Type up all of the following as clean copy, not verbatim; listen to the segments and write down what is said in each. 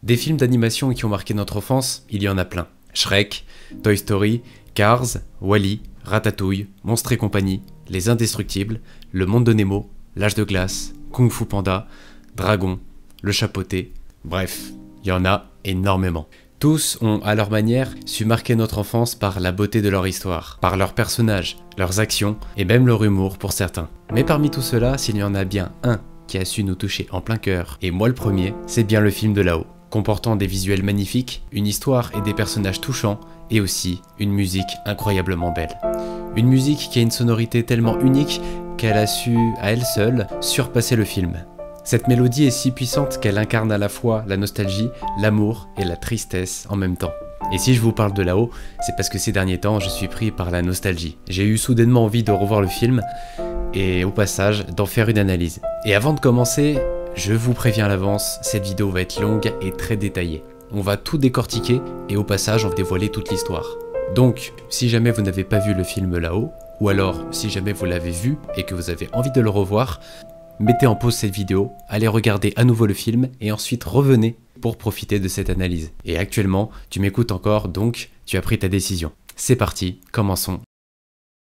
Des films d'animation qui ont marqué notre enfance, il y en a plein. Shrek, Toy Story, Cars, Wall-E, Ratatouille, Monstres et compagnie, Les Indestructibles, Le Monde de Nemo, L'Âge de glace, Kung Fu Panda, Dragon, Le Chapeauté, bref, il y en a énormément. Tous ont, à leur manière, su marquer notre enfance par la beauté de leur histoire, par leurs personnages, leurs actions et même leur humour pour certains. Mais parmi tout cela, s'il y en a bien un qui a su nous toucher en plein cœur, et moi le premier, c'est bien le film de Là-haut, comportant des visuels magnifiques, une histoire et des personnages touchants, et aussi une musique incroyablement belle. Une musique qui a une sonorité tellement unique qu'elle a su, à elle seule, surpasser le film. Cette mélodie est si puissante qu'elle incarne à la fois la nostalgie, l'amour et la tristesse en même temps. Et si je vous parle de Là-haut, c'est parce que ces derniers temps, je suis pris par la nostalgie. J'ai eu soudainement envie de revoir le film, et au passage, d'en faire une analyse. Et avant de commencer, je vous préviens à l'avance, cette vidéo va être longue et très détaillée. On va tout décortiquer, et au passage, on va dévoiler toute l'histoire. Donc, si jamais vous n'avez pas vu le film Là-haut, ou alors si jamais vous l'avez vu et que vous avez envie de le revoir, mettez en pause cette vidéo, allez regarder à nouveau le film et ensuite revenez pour profiter de cette analyse. Et actuellement, tu m'écoutes encore, donc tu as pris ta décision. C'est parti, commençons.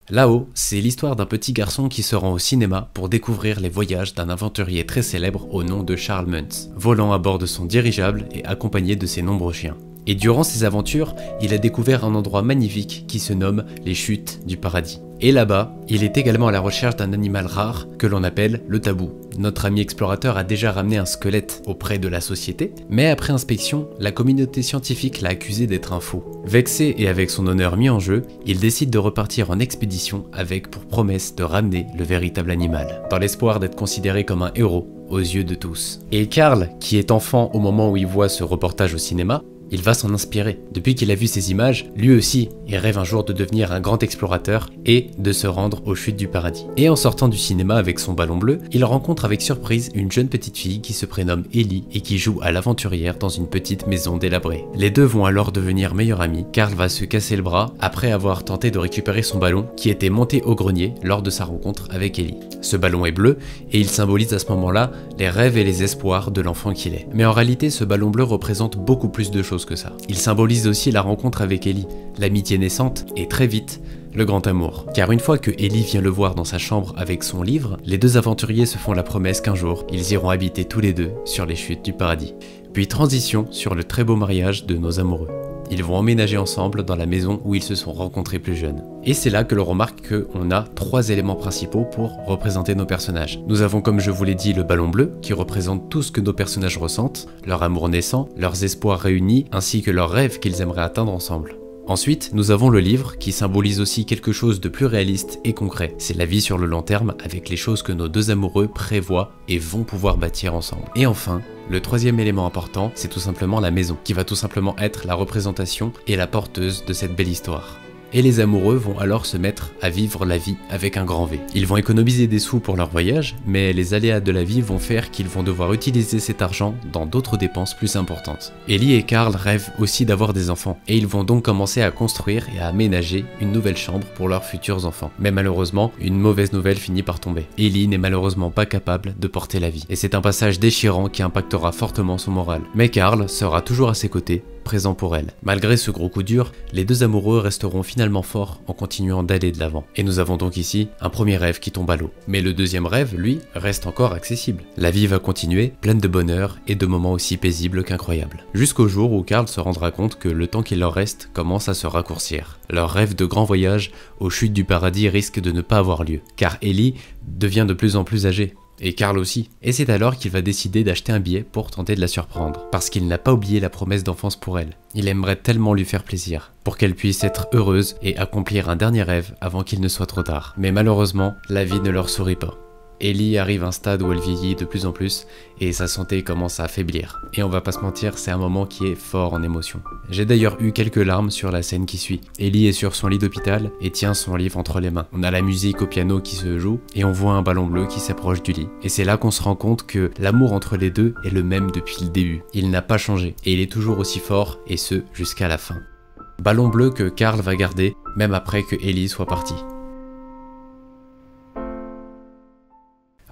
Là-haut, c'est l'histoire d'un petit garçon qui se rend au cinéma pour découvrir les voyages d'un aventurier très célèbre au nom de Charles Muntz, volant à bord de son dirigeable et accompagné de ses nombreux chiens. Et durant ses aventures, il a découvert un endroit magnifique qui se nomme les Chutes du Paradis. Et là-bas, il est également à la recherche d'un animal rare que l'on appelle le tabou. Notre ami explorateur a déjà ramené un squelette auprès de la société, mais après inspection, la communauté scientifique l'a accusé d'être un faux. Vexé et avec son honneur mis en jeu, il décide de repartir en expédition avec pour promesse de ramener le véritable animal, dans l'espoir d'être considéré comme un héros aux yeux de tous. Et Karl, qui est enfant au moment où il voit ce reportage au cinéma, il va s'en inspirer. Depuis qu'il a vu ces images, lui aussi, il rêve un jour de devenir un grand explorateur et de se rendre aux Chutes du Paradis. Et en sortant du cinéma avec son ballon bleu, il rencontre avec surprise une jeune petite fille qui se prénomme Ellie et qui joue à l'aventurière dans une petite maison délabrée. Les deux vont alors devenir meilleurs amis. Karl va se casser le bras après avoir tenté de récupérer son ballon qui était monté au grenier lors de sa rencontre avec Ellie. Ce ballon est bleu et il symbolise à ce moment-là les rêves et les espoirs de l'enfant qu'il est. Mais en réalité, ce ballon bleu représente beaucoup plus de choses que ça. Il symbolise aussi la rencontre avec Ellie, l'amitié naissante et très vite, le grand amour. Car une fois que Ellie vient le voir dans sa chambre avec son livre, les deux aventuriers se font la promesse qu'un jour, ils iront habiter tous les deux sur les Chutes du Paradis. Puis transition sur le très beau mariage de nos amoureux. Ils vont emménager ensemble dans la maison où ils se sont rencontrés plus jeunes. Et c'est là que l'on remarque qu'on a trois éléments principaux pour représenter nos personnages. Nous avons, comme je vous l'ai dit, le ballon bleu, qui représente tout ce que nos personnages ressentent, leur amour naissant, leurs espoirs réunis, ainsi que leurs rêves qu'ils aimeraient atteindre ensemble. Ensuite, nous avons le livre qui symbolise aussi quelque chose de plus réaliste et concret. C'est la vie sur le long terme avec les choses que nos deux amoureux prévoient et vont pouvoir bâtir ensemble. Et enfin, le troisième élément important, c'est tout simplement la maison, qui va tout simplement être la représentation et la porteuse de cette belle histoire. Et les amoureux vont alors se mettre à vivre la vie avec un grand V. Ils vont économiser des sous pour leur voyage, mais les aléas de la vie vont faire qu'ils vont devoir utiliser cet argent dans d'autres dépenses plus importantes. Ellie et Karl rêvent aussi d'avoir des enfants, et ils vont donc commencer à construire et à aménager une nouvelle chambre pour leurs futurs enfants. Mais malheureusement, une mauvaise nouvelle finit par tomber. Ellie n'est malheureusement pas capable de porter la vie, et c'est un passage déchirant qui impactera fortement son moral. Mais Karl sera toujours à ses côtés, présent pour elle. Malgré ce gros coup dur, les deux amoureux resteront finalement forts en continuant d'aller de l'avant. Et nous avons donc ici un premier rêve qui tombe à l'eau. Mais le deuxième rêve, lui, reste encore accessible. La vie va continuer, pleine de bonheur et de moments aussi paisibles qu'incroyables. Jusqu'au jour où Karl se rendra compte que le temps qu'il leur reste commence à se raccourcir. Leur rêve de grand voyage aux Chutes du Paradis risque de ne pas avoir lieu, car Ellie devient de plus en plus âgée. Et Karl aussi. Et c'est alors qu'il va décider d'acheter un billet pour tenter de la surprendre, parce qu'il n'a pas oublié la promesse d'enfance pour elle. Il aimerait tellement lui faire plaisir, pour qu'elle puisse être heureuse et accomplir un dernier rêve avant qu'il ne soit trop tard. Mais malheureusement, la vie ne leur sourit pas. Ellie arrive à un stade où elle vieillit de plus en plus et sa santé commence à affaiblir. Et on va pas se mentir, c'est un moment qui est fort en émotion. J'ai d'ailleurs eu quelques larmes sur la scène qui suit. Ellie est sur son lit d'hôpital et tient son livre entre les mains. On a la musique au piano qui se joue et on voit un ballon bleu qui s'approche du lit. Et c'est là qu'on se rend compte que l'amour entre les deux est le même depuis le début. Il n'a pas changé et il est toujours aussi fort et ce jusqu'à la fin. Ballon bleu que Karl va garder même après que Ellie soit partie.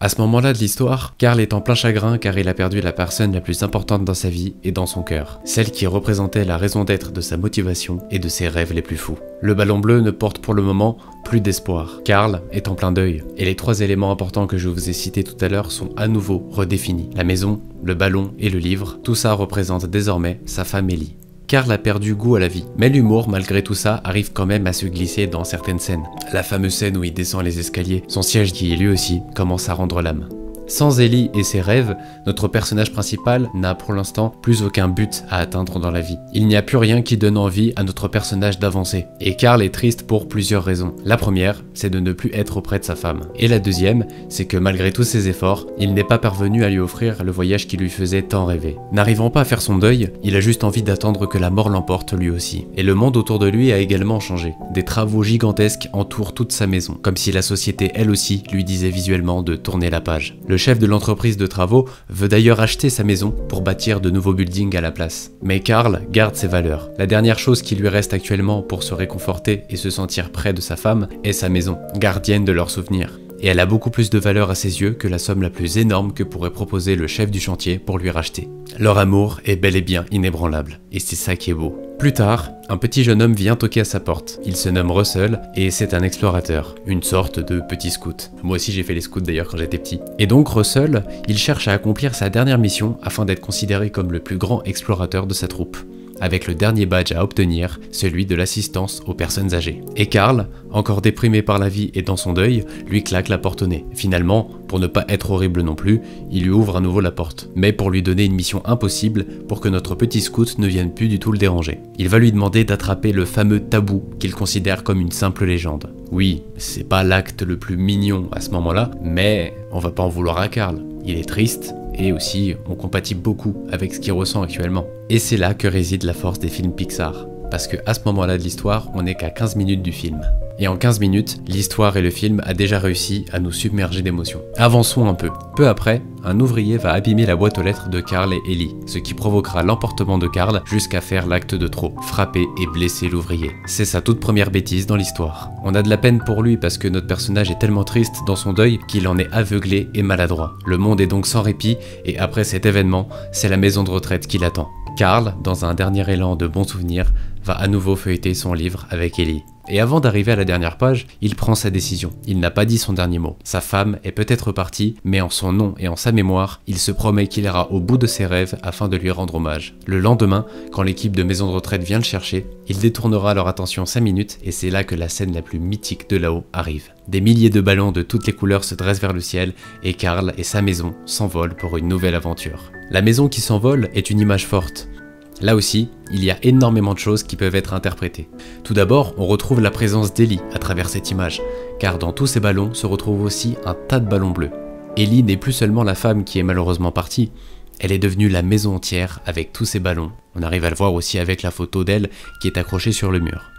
À ce moment-là de l'histoire, Carl est en plein chagrin car il a perdu la personne la plus importante dans sa vie et dans son cœur, celle qui représentait la raison d'être de sa motivation et de ses rêves les plus fous. Le ballon bleu ne porte pour le moment plus d'espoir. Carl est en plein deuil et les 3 éléments importants que je vous ai cités tout à l'heure sont à nouveau redéfinis. La maison, le ballon et le livre, tout ça représente désormais sa femme Ellie. Carl a perdu goût à la vie, mais l'humour, malgré tout ça, arrive quand même à se glisser dans certaines scènes. La fameuse scène où il descend les escaliers, son siège qui lui aussi commence à rendre l'âme. Sans Ellie et ses rêves, notre personnage principal n'a pour l'instant plus aucun but à atteindre dans la vie. Il n'y a plus rien qui donne envie à notre personnage d'avancer. Et Carl est triste pour plusieurs raisons. La première, c'est de ne plus être auprès de sa femme. Et la deuxième, c'est que malgré tous ses efforts, il n'est pas parvenu à lui offrir le voyage qui lui faisait tant rêver. N'arrivant pas à faire son deuil, il a juste envie d'attendre que la mort l'emporte lui aussi. Et le monde autour de lui a également changé. Des travaux gigantesques entourent toute sa maison, comme si la société elle aussi lui disait visuellement de tourner la page. Le chef de l'entreprise de travaux veut d'ailleurs acheter sa maison pour bâtir de nouveaux buildings à la place. Mais Carl garde ses valeurs. La dernière chose qui lui reste actuellement pour se réconforter et se sentir près de sa femme est sa maison, gardienne de leurs souvenirs. Et elle a beaucoup plus de valeur à ses yeux que la somme la plus énorme que pourrait proposer le chef du chantier pour lui racheter. Leur amour est bel et bien inébranlable, et c'est ça qui est beau. Plus tard, un petit jeune homme vient toquer à sa porte. Il se nomme Russell et c'est un explorateur, une sorte de petit scout. Moi aussi j'ai fait les scouts d'ailleurs quand j'étais petit. Et donc Russell, il cherche à accomplir sa dernière mission afin d'être considéré comme le plus grand explorateur de sa troupe, avec le dernier badge à obtenir, celui de l'assistance aux personnes âgées. Et Carl, encore déprimé par la vie et dans son deuil, lui claque la porte au nez. Finalement, pour ne pas être horrible non plus, il lui ouvre à nouveau la porte, mais pour lui donner une mission impossible pour que notre petit scout ne vienne plus du tout le déranger. Il va lui demander d'attraper le fameux tabou qu'il considère comme une simple légende. Oui, c'est pas l'acte le plus mignon à ce moment-là, mais on va pas en vouloir à Carl. Il est triste, et aussi on compatit beaucoup avec ce qu'il ressent actuellement. Et c'est là que réside la force des films Pixar, parce que à ce moment-là de l'histoire, on n'est qu'à 15 minutes du film. Et en 15 minutes, l'histoire et le film a déjà réussi à nous submerger d'émotions. Avançons un peu. Peu après, un ouvrier va abîmer la boîte aux lettres de Carl et Ellie, ce qui provoquera l'emportement de Carl jusqu'à faire l'acte de trop, frapper et blesser l'ouvrier. C'est sa toute première bêtise dans l'histoire. On a de la peine pour lui parce que notre personnage est tellement triste dans son deuil qu'il en est aveuglé et maladroit. Le monde est donc sans répit et après cet événement, c'est la maison de retraite qui l'attend. Carl, dans un dernier élan de bons souvenirs, va à nouveau feuilleter son livre avec Ellie. Et avant d'arriver à la dernière page, il prend sa décision. Il n'a pas dit son dernier mot. Sa femme est peut-être partie, mais en son nom et en sa mémoire, il se promet qu'il ira au bout de ses rêves afin de lui rendre hommage. Le lendemain, quand l'équipe de maison de retraite vient le chercher, il détournera leur attention 5 minutes et c'est là que la scène la plus mythique de là-haut arrive. Des milliers de ballons de toutes les couleurs se dressent vers le ciel et Carl et sa maison s'envolent pour une nouvelle aventure. La maison qui s'envole est une image forte. Là aussi, il y a énormément de choses qui peuvent être interprétées. Tout d'abord, on retrouve la présence d'Ellie à travers cette image, car dans tous ces ballons se retrouve aussi un tas de ballons bleus. Ellie n'est plus seulement la femme qui est malheureusement partie, elle est devenue la maison entière avec tous ces ballons. On arrive à le voir aussi avec la photo d'elle qui est accrochée sur le mur.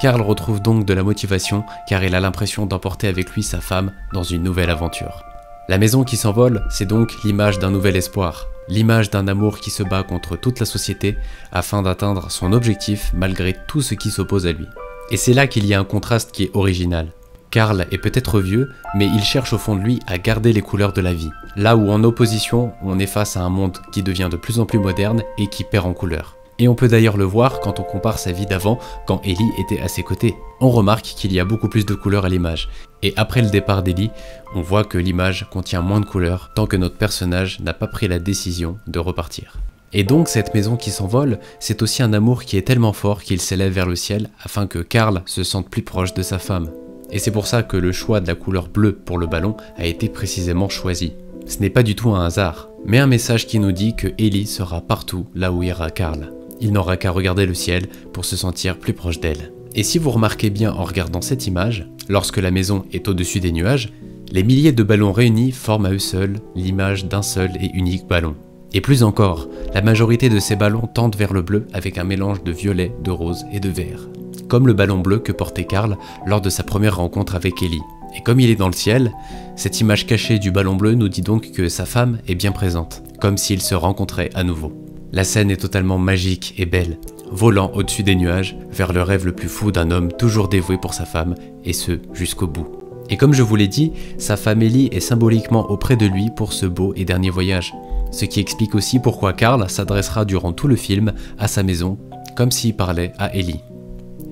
Carl retrouve donc de la motivation car il a l'impression d'emporter avec lui sa femme dans une nouvelle aventure. La maison qui s'envole, c'est donc l'image d'un nouvel espoir. L'image d'un amour qui se bat contre toute la société afin d'atteindre son objectif malgré tout ce qui s'oppose à lui. Et c'est là qu'il y a un contraste qui est original. Carl est peut-être vieux, mais il cherche au fond de lui à garder les couleurs de la vie. Là où en opposition, on est face à un monde qui devient de plus en plus moderne et qui perd en couleurs. Et on peut d'ailleurs le voir quand on compare sa vie d'avant, quand Ellie était à ses côtés. On remarque qu'il y a beaucoup plus de couleurs à l'image. Et après le départ d'Ellie, on voit que l'image contient moins de couleurs tant que notre personnage n'a pas pris la décision de repartir. Et donc cette maison qui s'envole, c'est aussi un amour qui est tellement fort qu'il s'élève vers le ciel afin que Carl se sente plus proche de sa femme. Et c'est pour ça que le choix de la couleur bleue pour le ballon a été précisément choisi. Ce n'est pas du tout un hasard, mais un message qui nous dit que Ellie sera partout là où ira Carl. Il n'aura qu'à regarder le ciel pour se sentir plus proche d'elle. Et si vous remarquez bien en regardant cette image, lorsque la maison est au-dessus des nuages, les milliers de ballons réunis forment à eux seuls l'image d'un seul et unique ballon. Et plus encore, la majorité de ces ballons tendent vers le bleu avec un mélange de violet, de rose et de vert. Comme le ballon bleu que portait Carl lors de sa première rencontre avec Ellie. Et comme il est dans le ciel, cette image cachée du ballon bleu nous dit donc que sa femme est bien présente, comme s'ils se rencontraient à nouveau. La scène est totalement magique et belle, volant au-dessus des nuages vers le rêve le plus fou d'un homme toujours dévoué pour sa femme, et ce jusqu'au bout. Et comme je vous l'ai dit, sa femme Ellie est symboliquement auprès de lui pour ce beau et dernier voyage. Ce qui explique aussi pourquoi Carl s'adressera durant tout le film à sa maison, comme s'il parlait à Ellie.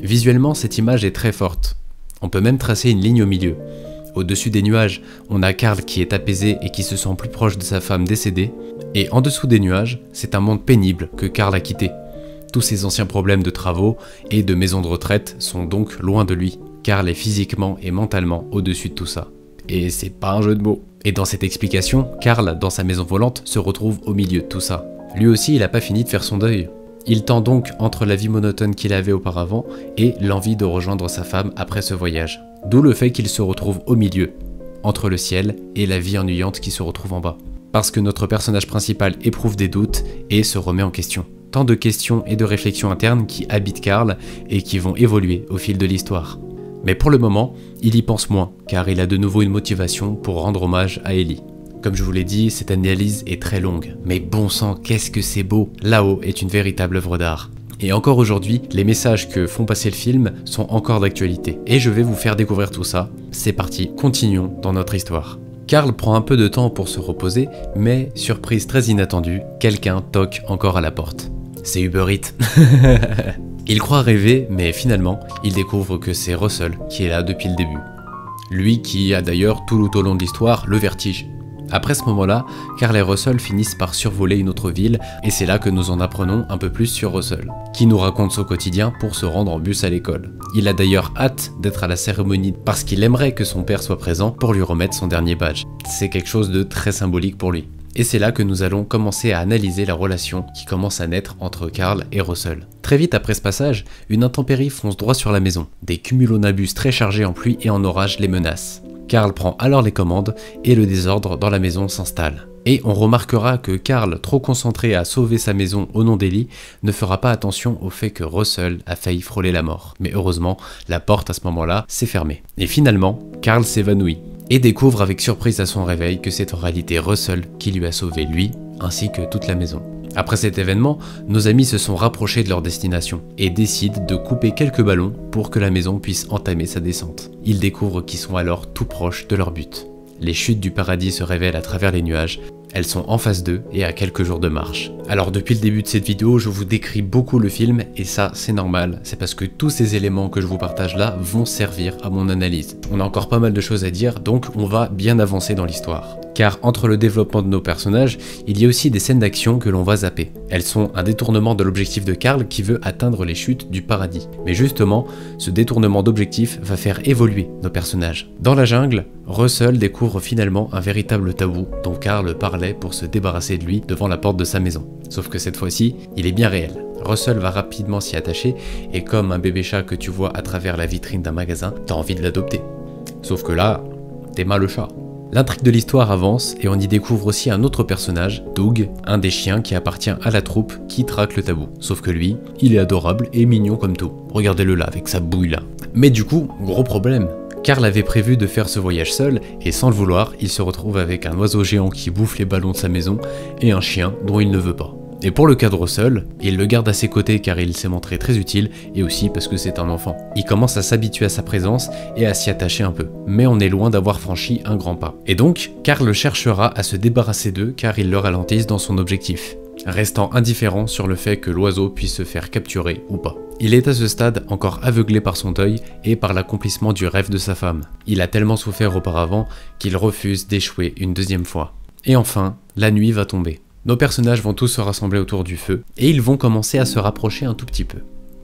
Visuellement, cette image est très forte. On peut même tracer une ligne au milieu. Au-dessus des nuages, on a Carl qui est apaisé et qui se sent plus proche de sa femme décédée. Et en dessous des nuages, c'est un monde pénible que Carl a quitté. Tous ses anciens problèmes de travaux et de maison de retraite sont donc loin de lui. Carl est physiquement et mentalement au-dessus de tout ça. Et c'est pas un jeu de mots. Et dans cette explication, Carl, dans sa maison volante, se retrouve au milieu de tout ça. Lui aussi, il n'a pas fini de faire son deuil. Il tend donc entre la vie monotone qu'il avait auparavant et l'envie de rejoindre sa femme après ce voyage. D'où le fait qu'il se retrouve au milieu, entre le ciel et la vie ennuyante qui se retrouve en bas. Parce que notre personnage principal éprouve des doutes et se remet en question. Tant de questions et de réflexions internes qui habitent Carl et qui vont évoluer au fil de l'histoire. Mais pour le moment, il y pense moins, car il a de nouveau une motivation pour rendre hommage à Ellie. Comme je vous l'ai dit, cette analyse est très longue. Mais bon sang, qu'est-ce que c'est beau! Là-haut est une véritable œuvre d'art. Et encore aujourd'hui, les messages que font passer le film sont encore d'actualité. Et je vais vous faire découvrir tout ça. C'est parti, continuons dans notre histoire. Carl prend un peu de temps pour se reposer, mais surprise très inattendue, quelqu'un toque encore à la porte. C'est Uber Eats. Il croit rêver, mais finalement, il découvre que c'est Russell qui est là depuis le début. Lui qui a d'ailleurs tout au long de l'histoire le vertige. Après ce moment-là, Carl et Russell finissent par survoler une autre ville, et c'est là que nous en apprenons un peu plus sur Russell, qui nous raconte son quotidien pour se rendre en bus à l'école. Il a d'ailleurs hâte d'être à la cérémonie parce qu'il aimerait que son père soit présent pour lui remettre son dernier badge. C'est quelque chose de très symbolique pour lui. Et c'est là que nous allons commencer à analyser la relation qui commence à naître entre Carl et Russell. Très vite après ce passage, une intempérie fonce droit sur la maison. Des cumulonimbus très chargés en pluie et en orage les menacent. Carl prend alors les commandes et le désordre dans la maison s'installe. Et on remarquera que Carl, trop concentré à sauver sa maison au nom d'Ellie, ne fera pas attention au fait que Russell a failli frôler la mort. Mais heureusement, la porte à ce moment-là s'est fermée. Et finalement, Carl s'évanouit et découvre avec surprise à son réveil que c'est en réalité Russell qui lui a sauvé lui, ainsi que toute la maison. Après cet événement, nos amis se sont rapprochés de leur destination et décident de couper quelques ballons pour que la maison puisse entamer sa descente. Ils découvrent qu'ils sont alors tout proches de leur but. Les chutes du paradis se révèlent à travers les nuages. Elles sont en face d'eux et à quelques jours de marche. Alors depuis le début de cette vidéo, je vous décris beaucoup le film et ça c'est normal, c'est parce que tous ces éléments que je vous partage là vont servir à mon analyse. On a encore pas mal de choses à dire, donc on va bien avancer dans l'histoire. Car entre le développement de nos personnages, il y a aussi des scènes d'action que l'on va zapper. Elles sont un détournement de l'objectif de Carl qui veut atteindre les chutes du paradis. Mais justement, ce détournement d'objectif va faire évoluer nos personnages. Dans la jungle, Russell découvre finalement un véritable tabou dont Carl parlait pour se débarrasser de lui devant la porte de sa maison. Sauf que cette fois-ci, il est bien réel. Russell va rapidement s'y attacher et comme un bébé chat que tu vois à travers la vitrine d'un magasin, t'as envie de l'adopter. Sauf que là, t'es mal le chat. L'intrigue de l'histoire avance et on y découvre aussi un autre personnage, Doug, un des chiens qui appartient à la troupe qui traque le tabou. Sauf que lui, il est adorable et mignon comme tout. Regardez-le là, avec sa bouille là. Mais du coup, gros problème. Carl avait prévu de faire ce voyage seul et sans le vouloir, il se retrouve avec un oiseau géant qui bouffe les ballons de sa maison et un chien dont il ne veut pas. Et pour le cas de Russell, il le garde à ses côtés car il s'est montré très utile et aussi parce que c'est un enfant. Il commence à s'habituer à sa présence et à s'y attacher un peu. Mais on est loin d'avoir franchi un grand pas. Et donc, Carl cherchera à se débarrasser d'eux car ils le ralentissent dans son objectif, restant indifférent sur le fait que l'oiseau puisse se faire capturer ou pas. Il est à ce stade encore aveuglé par son deuil et par l'accomplissement du rêve de sa femme. Il a tellement souffert auparavant qu'il refuse d'échouer une deuxième fois. Et enfin, la nuit va tomber. Nos personnages vont tous se rassembler autour du feu, et ils vont commencer à se rapprocher un tout petit peu.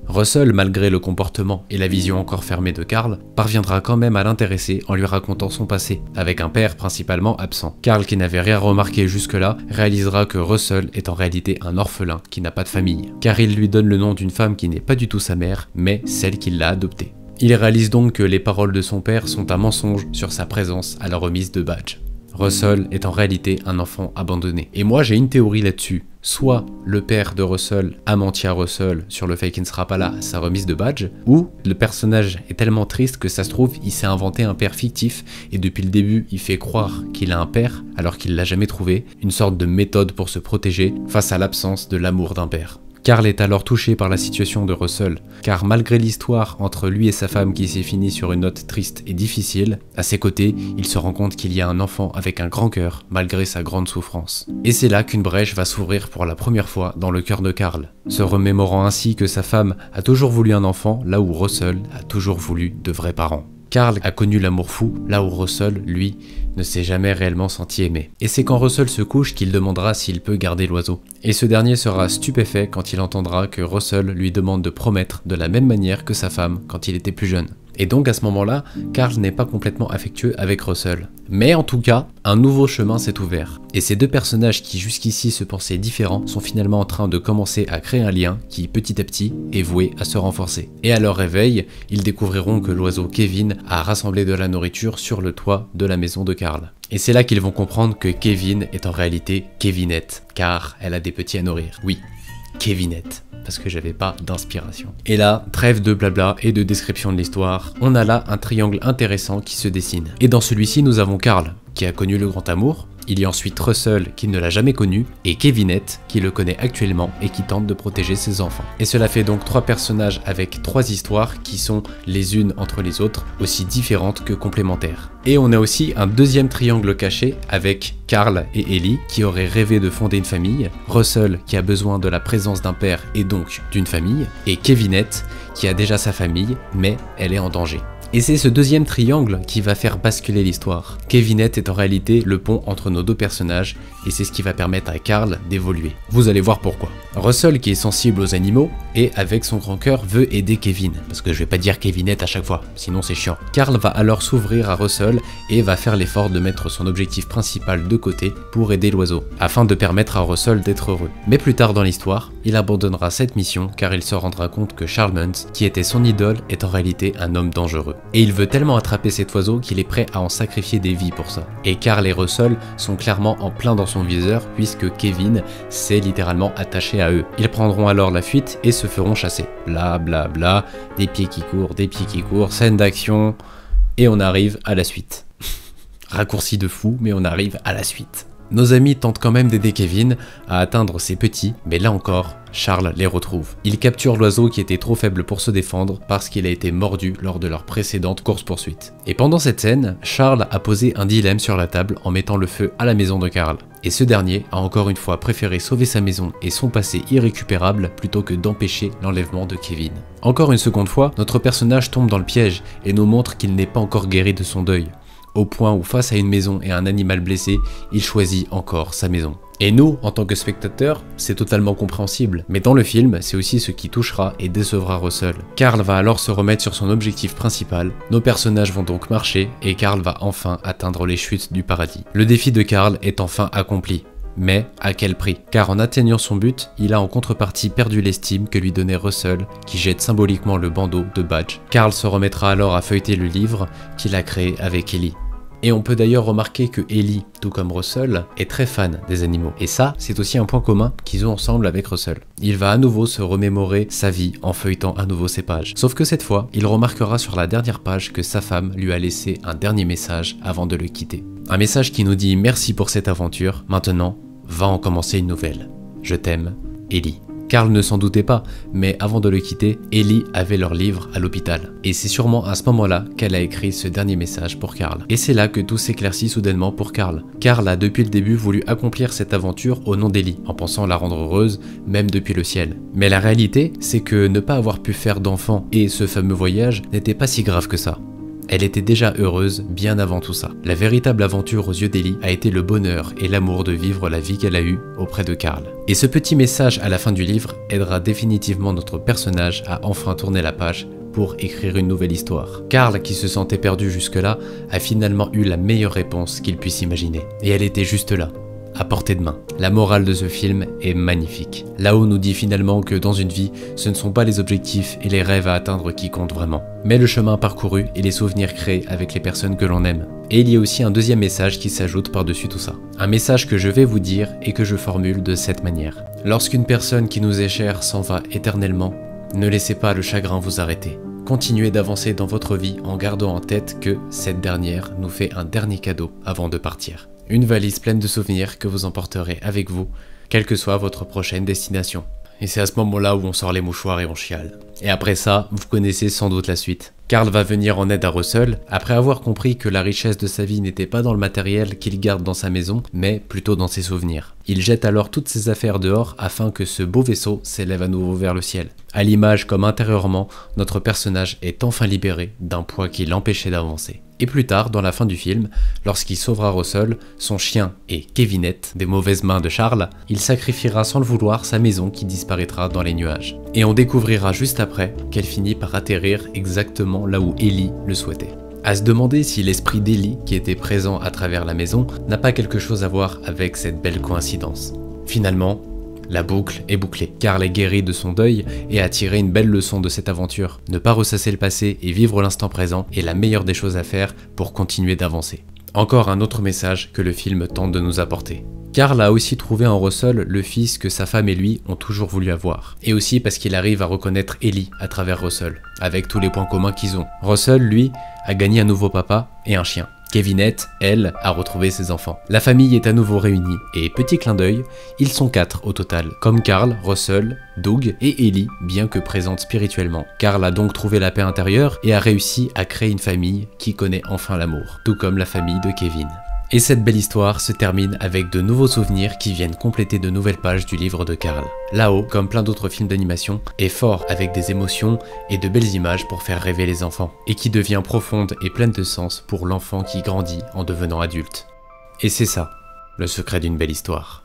Russell, malgré le comportement et la vision encore fermée de Carl, parviendra quand même à l'intéresser en lui racontant son passé, avec un père principalement absent. Carl, qui n'avait rien remarqué jusque-là, réalisera que Russell est en réalité un orphelin qui n'a pas de famille, car il lui donne le nom d'une femme qui n'est pas du tout sa mère, mais celle qui l'a adoptée. Il réalise donc que les paroles de son père sont un mensonge sur sa présence à la remise de badge. Russell est en réalité un enfant abandonné. Et moi j'ai une théorie là-dessus. Soit le père de Russell a menti à Russell sur le fait qu'il ne sera pas là à sa remise de badge, ou le personnage est tellement triste que ça se trouve il s'est inventé un père fictif et depuis le début il fait croire qu'il a un père alors qu'il l'a jamais trouvé, une sorte de méthode pour se protéger face à l'absence de l'amour d'un père. Carl est alors touché par la situation de Russell, car malgré l'histoire entre lui et sa femme qui s'est finie sur une note triste et difficile, à ses côtés, il se rend compte qu'il y a un enfant avec un grand cœur, malgré sa grande souffrance. Et c'est là qu'une brèche va s'ouvrir pour la première fois dans le cœur de Carl, se remémorant ainsi que sa femme a toujours voulu un enfant, là où Russell a toujours voulu de vrais parents. Carl a connu l'amour fou, là où Russell, lui, ne s'est jamais réellement senti aimé. Et c'est quand Russell se couche qu'il demandera s'il peut garder l'oiseau. Et ce dernier sera stupéfait quand il entendra que Russell lui demande de promettre de la même manière que sa femme quand il était plus jeune. Et donc à ce moment-là, Carl n'est pas complètement affectueux avec Russell. Mais en tout cas, un nouveau chemin s'est ouvert. Et ces deux personnages qui jusqu'ici se pensaient différents sont finalement en train de commencer à créer un lien qui, petit à petit, est voué à se renforcer. Et à leur réveil, ils découvriront que l'oiseau Kevin a rassemblé de la nourriture sur le toit de la maison de Carl. Et c'est là qu'ils vont comprendre que Kevin est en réalité Kevinette, car elle a des petits à nourrir. Oui, Kevinette. Parce que j'avais pas d'inspiration. Et là, trêve de blabla et de description de l'histoire, on a là un triangle intéressant qui se dessine. Et dans celui-ci, nous avons Carl, qui a connu le grand amour, il y a ensuite Russell, qui ne l'a jamais connu, et Kevinette, qui le connaît actuellement et qui tente de protéger ses enfants. Et cela fait donc 3 personnages avec 3 histoires qui sont les unes entre les autres, aussi différentes que complémentaires. Et on a aussi un deuxième triangle caché avec Carl et Ellie qui auraient rêvé de fonder une famille, Russell qui a besoin de la présence d'un père et donc d'une famille, et Kevinette qui a déjà sa famille mais elle est en danger. Et c'est ce deuxième triangle qui va faire basculer l'histoire. Kevinette est en réalité le pont entre nos deux personnages et c'est ce qui va permettre à Carl d'évoluer. Vous allez voir pourquoi. Russell, qui est sensible aux animaux et avec son grand cœur veut aider Kevin, parce que je vais pas dire Kevinette à chaque fois, sinon c'est chiant. Carl va alors s'ouvrir à Russell et va faire l'effort de mettre son objectif principal de côté pour aider l'oiseau, afin de permettre à Russell d'être heureux. Mais plus tard dans l'histoire, il abandonnera cette mission car il se rendra compte que Charmant, qui était son idole, est en réalité un homme dangereux. Et il veut tellement attraper cet oiseau qu'il est prêt à en sacrifier des vies pour ça. Et Carl et Russell sont clairement en plein dans son viseur puisque Kevin s'est littéralement attaché à eux. Ils prendront alors la fuite et se feront chasser. Bla bla bla, des pieds qui courent, scène d'action, et on arrive à la suite. Raccourci de fou, mais on arrive à la suite. Nos amis tentent quand même d'aider Kevin à atteindre ses petits, mais là encore, Charles les retrouve. Il capture l'oiseau qui était trop faible pour se défendre parce qu'il a été mordu lors de leur précédente course-poursuite. Et pendant cette scène, Charles a posé un dilemme sur la table en mettant le feu à la maison de Carl. Et ce dernier a encore une fois préféré sauver sa maison et son passé irrécupérable plutôt que d'empêcher l'enlèvement de Kevin. Encore une seconde fois, notre personnage tombe dans le piège et nous montre qu'il n'est pas encore guéri de son deuil. Au point où face à une maison et un animal blessé, il choisit encore sa maison. Et nous, en tant que spectateurs, c'est totalement compréhensible, mais dans le film, c'est aussi ce qui touchera et décevra Russell. Carl va alors se remettre sur son objectif principal, nos personnages vont donc marcher, et Carl va enfin atteindre les chutes du paradis. Le défi de Carl est enfin accompli. Mais à quel prix? Car en atteignant son but, il a en contrepartie perdu l'estime que lui donnait Russell, qui jette symboliquement le bandeau de Badge. Carl se remettra alors à feuilleter le livre qu'il a créé avec Ellie. Et on peut d'ailleurs remarquer que Ellie, tout comme Russell, est très fan des animaux. Et ça, c'est aussi un point commun qu'ils ont ensemble avec Russell. Il va à nouveau se remémorer sa vie en feuilletant à nouveau ses pages. Sauf que cette fois, il remarquera sur la dernière page que sa femme lui a laissé un dernier message avant de le quitter. Un message qui nous dit merci pour cette aventure, maintenant, va en commencer une nouvelle. Je t'aime, Ellie. Carl ne s'en doutait pas, mais avant de le quitter, Ellie avait leur livre à l'hôpital. Et c'est sûrement à ce moment-là qu'elle a écrit ce dernier message pour Carl. Et c'est là que tout s'éclaircit soudainement pour Carl. Carl a depuis le début voulu accomplir cette aventure au nom d'Ellie, en pensant la rendre heureuse, même depuis le ciel. Mais la réalité, c'est que ne pas avoir pu faire d'enfant et ce fameux voyage n'était pas si grave que ça. Elle était déjà heureuse bien avant tout ça. La véritable aventure aux yeux d'Ellie a été le bonheur et l'amour de vivre la vie qu'elle a eue auprès de Carl. Et ce petit message à la fin du livre aidera définitivement notre personnage à enfin tourner la page pour écrire une nouvelle histoire. Carl, qui se sentait perdu jusque-là, a finalement eu la meilleure réponse qu'il puisse imaginer. Et elle était juste là, à portée de main. La morale de ce film est magnifique. Là-haut nous dit finalement que dans une vie, ce ne sont pas les objectifs et les rêves à atteindre qui comptent vraiment, mais le chemin parcouru et les souvenirs créés avec les personnes que l'on aime. Et il y a aussi un deuxième message qui s'ajoute par-dessus tout ça. Un message que je vais vous dire et que je formule de cette manière. Lorsqu'une personne qui nous est chère s'en va éternellement, ne laissez pas le chagrin vous arrêter. Continuez d'avancer dans votre vie en gardant en tête que cette dernière nous fait un dernier cadeau avant de partir. Une valise pleine de souvenirs que vous emporterez avec vous, quelle que soit votre prochaine destination. et c'est à ce moment-là où on sort les mouchoirs et on chiale. Et après ça, vous connaissez sans doute la suite. Carl va venir en aide à Russell, après avoir compris que la richesse de sa vie n'était pas dans le matériel qu'il garde dans sa maison, mais plutôt dans ses souvenirs. Il jette alors toutes ses affaires dehors afin que ce beau vaisseau s'élève à nouveau vers le ciel. À l'image comme intérieurement, notre personnage est enfin libéré d'un poids qui l'empêchait d'avancer. Et plus tard, dans la fin du film, lorsqu'il sauvera Russell, son chien et Kevinette des mauvaises mains de Charles, il sacrifiera sans le vouloir sa maison qui disparaîtra dans les nuages. Et on découvrira juste après qu'elle finit par atterrir exactement là où Ellie le souhaitait. À se demander si l'esprit d'Ellie, qui était présent à travers la maison, n'a pas quelque chose à voir avec cette belle coïncidence. Finalement, la boucle est bouclée. Carl est guéri de son deuil et a tiré une belle leçon de cette aventure. Ne pas ressasser le passé et vivre l'instant présent est la meilleure des choses à faire pour continuer d'avancer. Encore un autre message que le film tente de nous apporter. Carl a aussi trouvé en Russell le fils que sa femme et lui ont toujours voulu avoir. Et aussi parce qu'il arrive à reconnaître Ellie à travers Russell, avec tous les points communs qu'ils ont. Russell, lui, a gagné un nouveau papa et un chien. Kevinette, elle, a retrouvé ses enfants. La famille est à nouveau réunie, et petit clin d'œil, ils sont 4 au total, comme Carl, Russell, Doug et Ellie, bien que présente spirituellement. Carl a donc trouvé la paix intérieure et a réussi à créer une famille qui connaît enfin l'amour, tout comme la famille de Kevin. Et cette belle histoire se termine avec de nouveaux souvenirs qui viennent compléter de nouvelles pages du livre de Carl. Là-haut, comme plein d'autres films d'animation, est fort avec des émotions et de belles images pour faire rêver les enfants, et qui devient profonde et pleine de sens pour l'enfant qui grandit en devenant adulte. Et c'est ça, le secret d'une belle histoire.